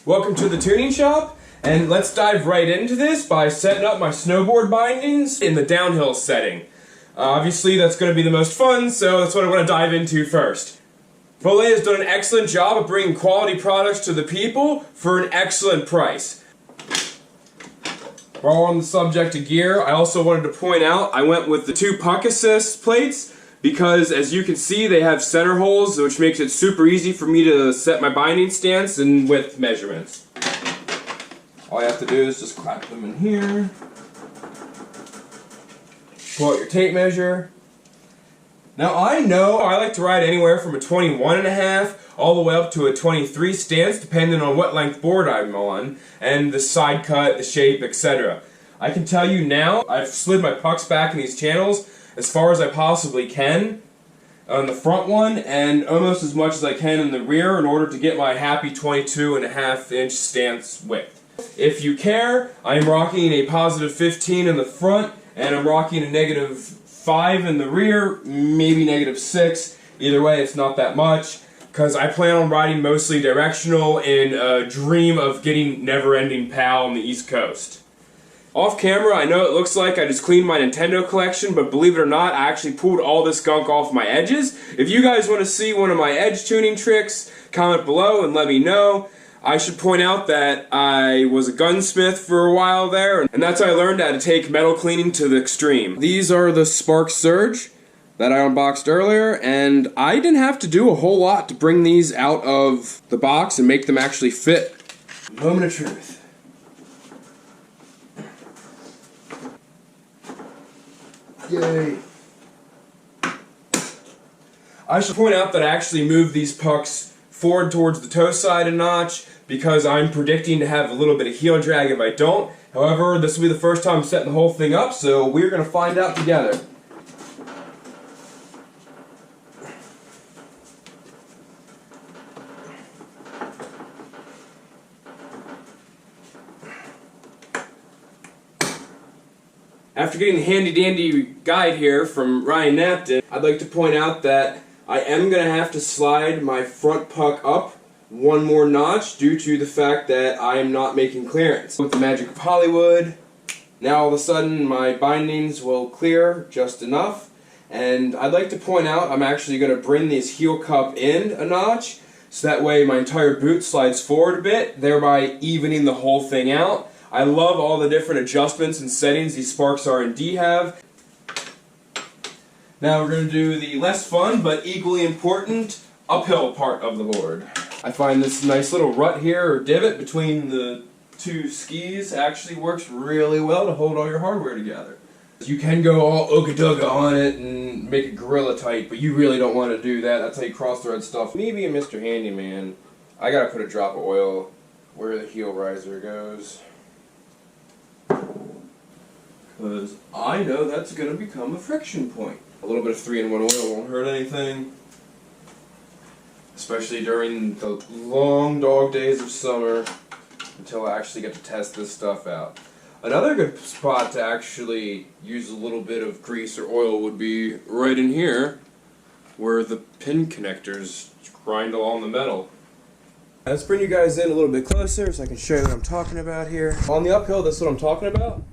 Welcome to the tuning shop, and let's dive right into this by setting up my snowboard bindings in the downhill setting. Obviously that's going to be the most fun, so that's what I want to dive into first. Voile has done an excellent job of bringing quality products to the people for an excellent price. While we're on the subject of gear, I also wanted to point out I went with the 2 puck assist plates because, as you can see, they have center holes, which makes it super easy for me to set my binding stance and width measurements. All you have to do is just clap them in here, pull out your tape measure. Now I know I like to ride anywhere from a 21.5 all the way up to a 23 stance, depending on what length board I'm on, and the side cut, the shape, etc. I can tell you now, I've slid my pucks back in these channels as far as I possibly can on the front one, and almost as much as I can in the rear in order to get my happy 22.5-inch stance width. If you care, I'm rocking a positive 15 in the front, and I'm rocking a negative 5 in the rear, maybe negative 6. Either way, it's not that much, because I plan on riding mostly directional in a dream of getting never-ending PAL on the East Coast. Off camera, I know it looks like I just cleaned my Nintendo collection, but believe it or not, I actually pulled all this gunk off my edges. If you guys want to see one of my edge tuning tricks, comment below and let me know. I should point out that I was a gunsmith for a while there, and that's how I learned how to take metal cleaning to the extreme. These are the Spark Surge that I unboxed earlier, and I didn't have to do a whole lot to bring these out of the box and make them actually fit. Moment of truth. Yay. I should point out that I actually moved these pucks forward towards the toe side a notch because I'm predicting to have a little bit of heel drag if I don't. However, this will be the first time I'm setting the whole thing up, so we're going to find out together. After getting the handy-dandy guide here from Ryan Napton, I'd like to point out that I am going to have to slide my front puck up one more notch due to the fact that I am not making clearance. With the magic of Hollywood, now all of a sudden my bindings will clear just enough, and I'd like to point out I'm actually going to bring this heel cup in a notch so that way my entire boot slides forward a bit, thereby evening the whole thing out. I love all the different adjustments and settings these Sparks R&D have. Now we're going to do the less fun but equally important uphill part of the board. I find this nice little rut here or divot between the 2 skis actually works really well to hold all your hardware together. You can go all ooga-dooga on it and make it gorilla tight, but you really don't want to do that. That's how you cross-thread stuff. Me being Mr. Handyman, I gotta put a drop of oil where the heel riser goes. Because I know that's going to become a friction point. A little bit of 3-in-1 oil won't hurt anything. Especially during the long dog days of summer until I actually get to test this stuff out. Another good spot to actually use a little bit of grease or oil would be right in here where the pin connectors grind along the metal. Let's bring you guys in a little bit closer so I can show you what I'm talking about here. On the uphill, that's what I'm talking about.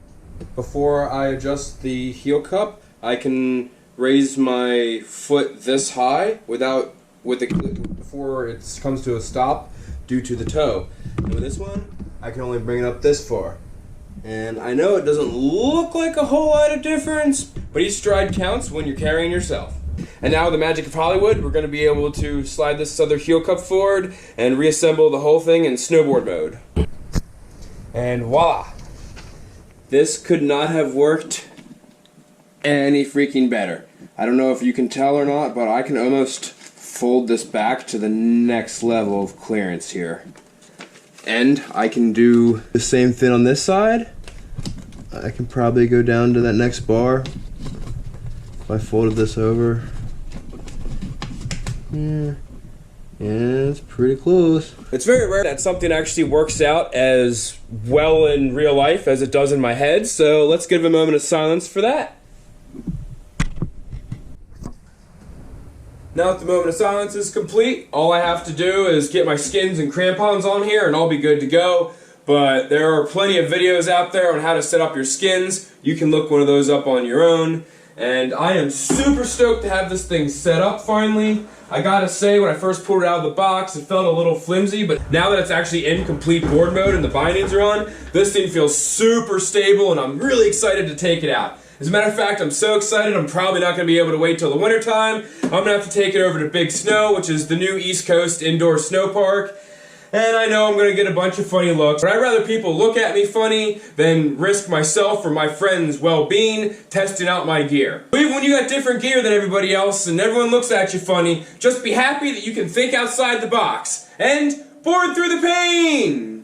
Before I adjust the heel cup, I can raise my foot this high before it comes to a stop due to the toe. And with this one, I can only bring it up this far. And I know it doesn't look like a whole lot of difference, but each stride counts when you're carrying yourself. And now with the magic of Hollywood, we're going to be able to slide this other heel cup forward and reassemble the whole thing in snowboard mode. And voila! This could not have worked any freaking better. I don't know if you can tell or not, but I can almost fold this back to the next level of clearance here. And I can do the same thing on this side. I can probably go down to that next bar if I folded this over. Yeah, it's pretty close. It's very rare that something actually works out as well in real life as it does in my head, so let's give a moment of silence for that. Now that the moment of silence is complete, all I have to do is get my skins and crampons on here and I'll be good to go. But there are plenty of videos out there on how to set up your skins. You can look one of those up on your own. And I am super stoked to have this thing set up finally. I gotta say, when I first pulled it out of the box, it felt a little flimsy, but now that it's actually in complete board mode and the bindings are on, this thing feels super stable and I'm really excited to take it out. As a matter of fact, I'm so excited I'm probably not going to be able to wait till the winter time. I'm going to have to take it over to Big Snow, which is the new East Coast indoor snow park. And I know I'm going to get a bunch of funny looks, but I'd rather people look at me funny than risk myself or my friends' well-being testing out my gear. Even when you got different gear than everybody else and everyone looks at you funny, just be happy that you can think outside the box and board through the pain!